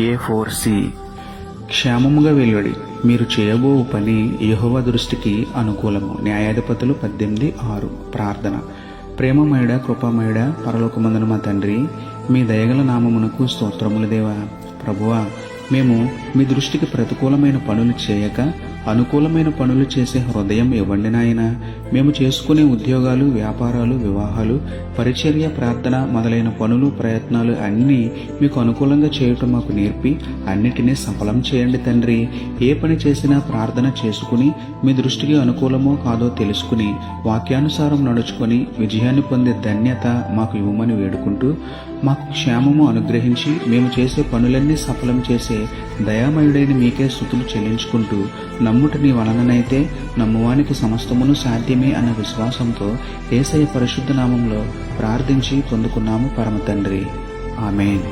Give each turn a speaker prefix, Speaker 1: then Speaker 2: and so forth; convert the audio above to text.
Speaker 1: A4C క్షేమముగా వెలువడి మీరు చేయబో పని యెహోవా దృష్టికి అనుకూలము. న్యాయాధిపతులు 18:6. ప్రార్థన. ప్రేమమయుడ కృపామయుడ పరలోకమందున మా తండ్రి, మీ దయగల నామమునకు స్తోత్రములు దేవా. ప్రభువా, మేము మీ దృష్టికి ప్రతికూలమైన పనులు చేయక అనుకూలమైన పనులు చేసే హృదయం ఇవ్వండి నాయనా. మేము చేసుకునే ఉద్యోగాలు, వ్యాపారాలు, వివాహాలు, పరిచర్య, ప్రార్థన మొదలైన పనులు, ప్రయత్నాలు అన్నీ మీకు అనుకూలంగా చేయటం మాకు నేర్పి అన్నిటినీ సఫలం చేయండి తండ్రి. ఏ పని చేసినా ప్రార్థన చేసుకుని మీ దృష్టికి అనుకూలమో కాదో తెలుసుకుని వాక్యానుసారం నడుచుకొని విజయాన్ని పొందే ధన్యత మాకు ఇవ్వమని వేడుకుంటూ, మాకు క్షేమము అనుగ్రహించి మేము చేసే పనులన్నీ సఫలం చేసే దయామయుడైన మీకే స్తుతులు చెల్లించుకుంటూ, నమ్ముట నీ వలననైతే నమ్మువానికి సమస్తమును సాధ్యమే అన్న విశ్వాసంతో యేసయ్య పరిశుద్ధ నామంలో ప్రార్థించి పొందుకున్నాము పరమ తండ్రి. ఆమేన్.